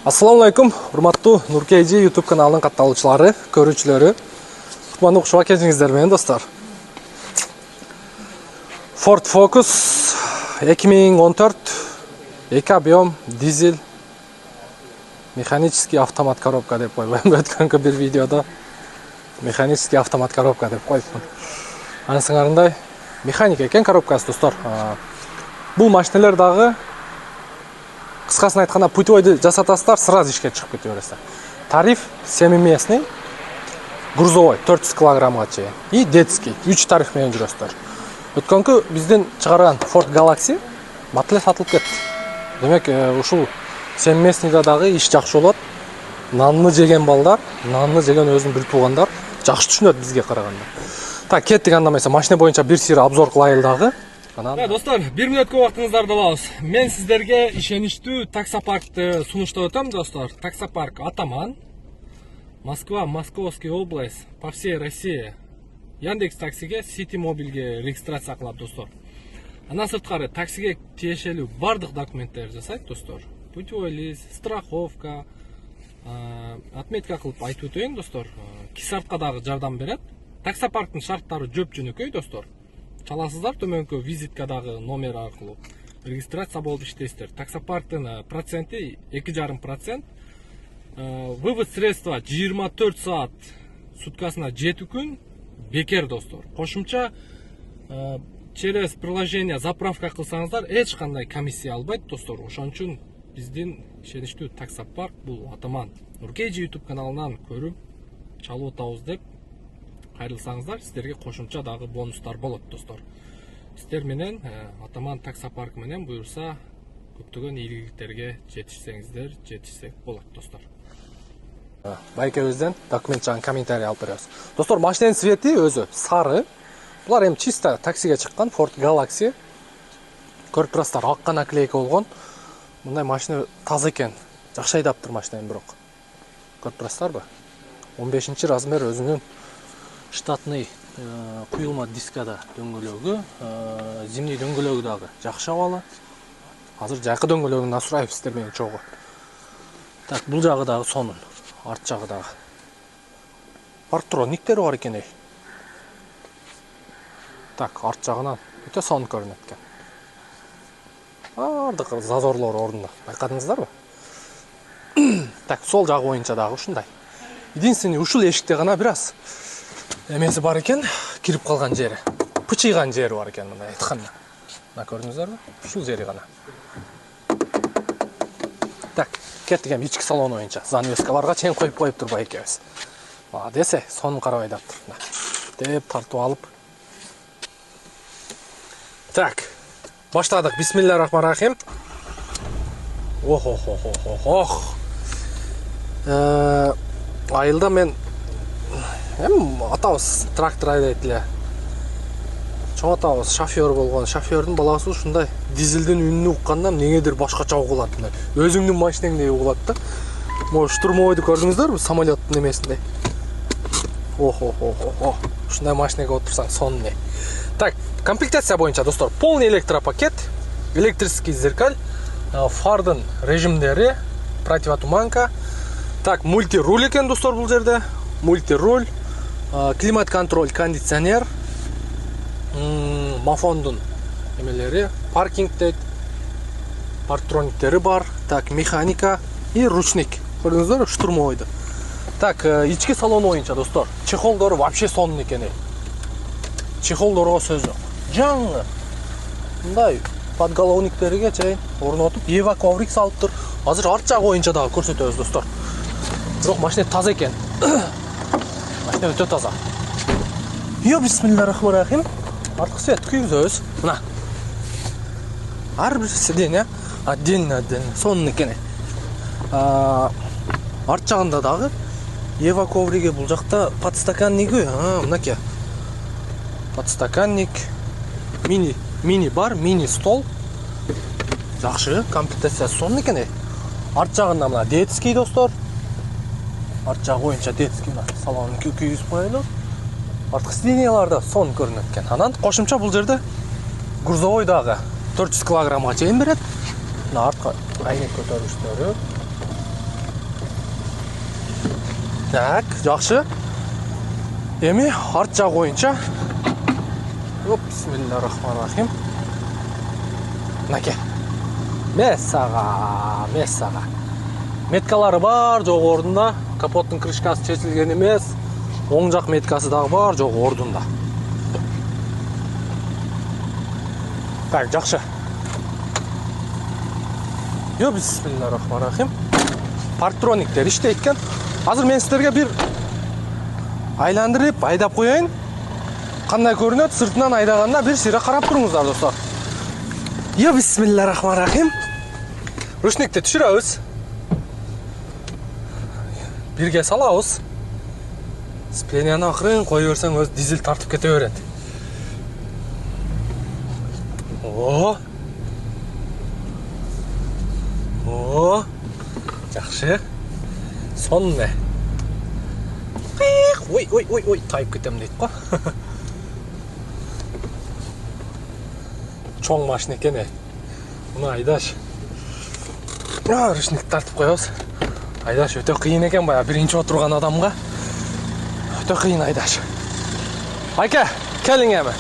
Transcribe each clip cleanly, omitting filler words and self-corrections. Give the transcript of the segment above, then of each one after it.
Assalamu alaikum, урматтуу Нуркейджи YouTube каналынын катталуучулары, көрүүчүлөрү. Кутмандуу кушуп келиңиздер менен достор. Ford Focus 2014 2 объем дизель механический автомат коробка деп койбойм. Өткөнкү бир видеодо механический автомат коробка деп койдум. Анысыңарындай механика экен коробкасы достор. Бул машиналар дагы кыскасын айтканда путевойду жасатасыздар, сразу ишке чыгып кете бересиздер. Тариф 7-местный, грузовой 400 килограммга чейин и детский 3 тариф менен жүрөсүздөр. Өткөнкү биздин чыгарган Ford Galaxy батылы сатылып кетти. Демек, ушул 7-местныйда дагы иш жакшы болот. Нанны жеген балдар, нанны жеген өзүн билип тургандар жакшы түшүнөт бизге караганда. Так, кеттик анда эмесе машина боюнча бир сыйра обзор кылайын дагы. Достор, 1 мүнөткө убактыңыздарды алабыз. Мен сиздерге ишеничтүү таксопаркты сунуштап өтөм, достор. Таксопарк Атаман, Москва, Московская область, по всей России. Яндекс таксиге, Сити мобилге регистрация кылат, достор. Андан сырткары таксиге тиешелүү бардык документтерди жасайт, достор. Путевой лист, страховка, отметка кылып айтып өтөйүн, достор. Кисартка дагы жардам берет. Таксопарктын шарттары жөп жөнөкөй, достор. Чаласыздар, төмөнкө визиткадагы номер аркылуу регистрация болуп иштейсиздер. Таксопарктын проценти 2,5%. Вывод средства 24 саат суткасына 7 күн бекер, достор. Кошумча через приложение заправка кылсаңыздар эч кандай комиссия албайт, достор. Ошон үчүн биздин ишеничтүү таксопарк бул Атаман. Нуркейджи YouTube каналынан көрүп чалып атабыз деп кайрылсаңыздар, сиздерге кошумча дагы бонустар болот, достор. Сиздер менен Атаман таксопарк менен буюрса көптөгөн ийгиликтерге жетишсек болот, достор. Байкебизден документ жагын комментарий алып беребиз. Достор, машинанын цвети өзү сары. Булар эми чисто таксиге чыккан Ford Galaxy. Көрүп турасыздар, ак наклейка болгон. Мындай машина таза экен. Жакшы айдаптыр машина эми бирок. Көрүп турасыздарбы? 15-размер өзүнүн штатный куюлма дискада дөңгөлөгү, зимний дөңгөлөгү дагы жакшы абалы. Азыр жайкы дөңгөлөгүн сурайбыз сиздер менен чогуу. Так, бул жагы дагы сонун, арт жагы дагы. Парктрониктери бар экен. Так, арт жагынан өтө сонун көрүнөт экен. Бардык зазорлор ордунда. Байкадыңыздарбы? Так, сол жагы боюнча дагы ушундай. Единственный ушул эшикте гана бир аз эмеси бар экен, кирип калган жери. Пычыйган жери бар экен, мындай айтканда. Мына көрдүңүздөрбү? Ушул жери гана. Так, кеттик эми ички салон боюнча. Занавескаларга чейин коюп коюптур байкебиз. Десе, сонун карап айдаптыр. Деп тартып алып. Так, баштадык. Бисмиллахиррахманиррахим. Ох. Айылда мен атабыз трактор айдайт эле. Чоң атабыз шофер болгон. Шофердин баласы ушундай дизелдин үнүн укканда эмнегедир башкача угулат. Өзүңдүн машинеңдей угулат да. Могу штурмовойду көрдүңүздөрбү? Самолеттин эмесиндей. Ушундай машинеге отурсаң сонун. Так, комплектация боюнча, достор, полный электропакет, электрический зеркаль, фардын режимдери, противотуманка. Так, мультируль экен, достор, бул жерде. Мультируль, климат-контроль, кондиционер, мафондун эмелери, паркинг дейт, парктрониктери бар. Так, механика и ручник. Көрдүңүздөрбү, штурмовойду. Так, ички салон боюнча, достор, чехолдору вообще сонун экен. Чехолдорго сөз жок. Жаңы. Мындай подголовниктериге чейин орнотуп, Ева коврик салыптыр. Азыр арт жагы боюнча дагы көрсөтөбүз, достор. Бирок машина таза экен. Машина өтө таза. Бисмиллахиррахманиррахим. Арткы свет күйгүзөбүз. Мына. Ар бир сиденье отдельно. Сонун экен. Арт жагында дагы Ева ковриги, бул жакта подстаканниги, мынакей. Подстаканник, мини бар, мини стол. Жакшы, комплектация сонун экен. Арт жагында мына детский, достор. Арт жагы боюнча детский салонун күйгүзүп коелу. Арткы сиденьяларда сонун көрүнөт экен. Анан кошумча бул жерде грузовой дагы 400 килограммга чейин берет. Мына артка айнек көтөргүчтөрү. Так, жақсы. Эми арт жақ боюнча. Оп, бисмиллахиррахманиррахим. Мынакей. Мессага. Меткалары бар, жок ордунда. Капоттун крышкасы чечилген эмес. Оң жак меткасы дагы бар, жок ордунда. Так, жақсы. Yo, бисмиллахиррахманиррахим. Парктрониктер иштейт экен. Азыр мен сіздерге bir айландырып, айдап коеюн. Кандай көрүнөт, сыртынан айдаганда bir сыйра карап туруңуздар, достор. Yo, бисмиллахиррахманиррахим. Ручникти түшүрөбүз. Бирге салабыз. Спенияны акырын кое берсең, өз дизель тартып кете берет. О, жақсы. Сонне. Ой, тайып кетем дейт қо. Чоң машина екен. Мұны айдаш. Ручник тартып қоябыз. Айдаш өте қиын екен бая, биринчи отырған адамға. Өте қиын айдаш. Айке, келің эми.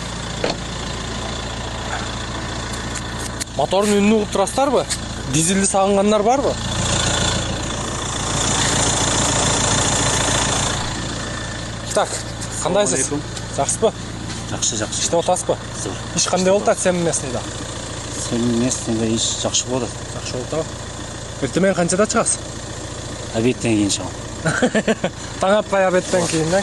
Мотордун үнүн угуп турасыздарбы? Дизелди сагынгандар барбы? Так, кандайсыз? Жакшысызбы? Жакшы. Иштеп атасызбы? Иш кандай болуп атат сенин местныйда? Сенин местныйда иш жакшы болот. Жакшы болуп атабы? Эртең канчада чыгасыз? Обедтен кийин чыгам. Таң атпай обедтен кийин, да?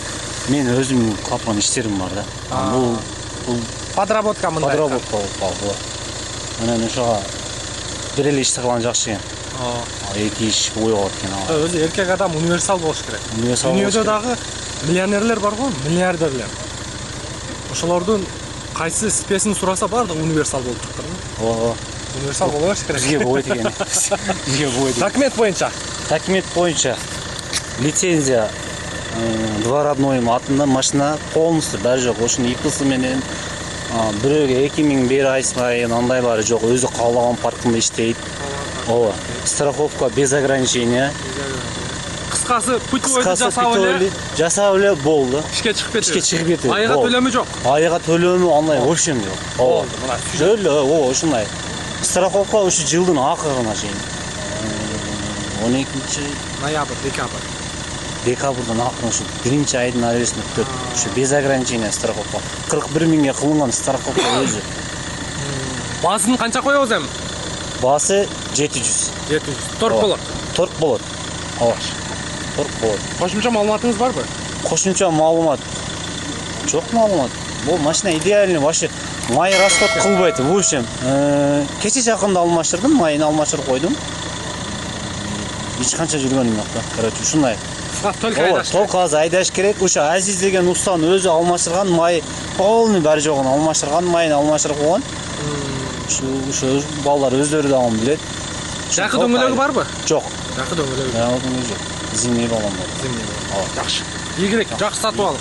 Мен өзүм кылган иштерим бар да. Бул подработка мындай. Подработка болуп калды. Анан ошого бир эле ишти кылган жакшы экен. Эки иш ойгот экен. Өзү эркек адам универсал болуш керек. Дүйнөдө дагы миллионерлер бар го, миллиардерлер. Ошолордун кайсы спесин сураса бардыгы универсал болуп туруптур. Универсал боло бериш керек. Бизге болот экен. Документ боюнча. Документ боюнча лицензия два родной атында машина полностью баары жок. Ошонун ИПсы менен бирөөгө 2000 бери айсмайын, андай баары жок. Өзү каалаган паркында иштейт. Ооба. Страховка без ограничения. Кыскасы путевойду жасап эле болду. Ишке чыгып кетти. Айга төлөмү жок. Айга төлөмү андай вообще жок. Болду, мына жөлө, ушундай. Страховка ушу жылдын акырына чейин. 12 декабрдан акырын ушу 1-айдын арасында өтөт. Ушу без ограничения страховка. 41 миңге кылынган страховка өзү. Баасын канча коебуз эми? Баасы 700. Торг болот. Торг болот. Ооба. Торг болот. Кошумча маалыматыңыз барбы? Кошумча маалымат. Жок маалымат. Бул машина идеальный, вообще май расход кылбайт. В общем, кече жакында алмаштырдым, майын алмаштырып койдум. Эч канча жүргөнүм жок да. Короче, ушундай. Толк аз айдаш керек. Ошо Азиз деген устан өзү алмаштырган май, полный баары жогун алмаштырган, майын алмаштырып койгон. Ошо балдар өздөрү да аны билет. Жакы дөңгөлөгү барбы? Жок. Жакы дөңгөлөгү жок. Зимний балам бар. Ооба, жакшы. Ийгилек, жакшы сатып алып.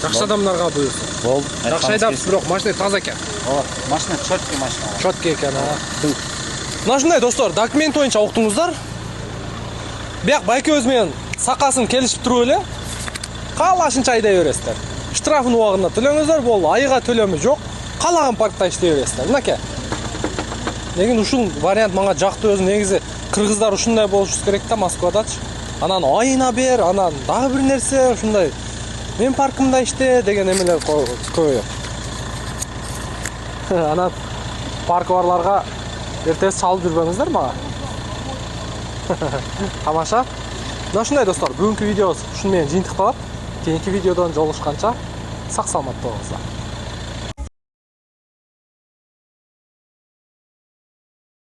Жакшы адамдарга буйрсун. Болду. Жакшы айдапсыз, бирок машина таза экен. Ооба, машина чөткө машина. Чөткө экен, Мына ушундай достор, документ боюнча уктуңуздар. Бияк байкебиз менен сакасын келишип туруп эле каалашынча айдай бересиздер. Штрафын убагында төлөңүздөр, болду. Айга төлөмү жок. Каалаган паркта иштей бересиздер. Мынакей. Легин ушул вариант мага жакты өзү. Негизи кыргыздар ушундай болуш керек да Москвадачы. Анан айына бер, анан дагы бир нерсе ушундай. Мен паркымда иште деген эмелер көп. Анан паркы барларга эртеси чалып жүрбөңүздөр мага. Тамаша. Мына ушундай достор, бүгүнкү видеобуз ушун менен жыйынтыкталат. Кийинки видеодон жолугушканча сак саламатта болуңуздар.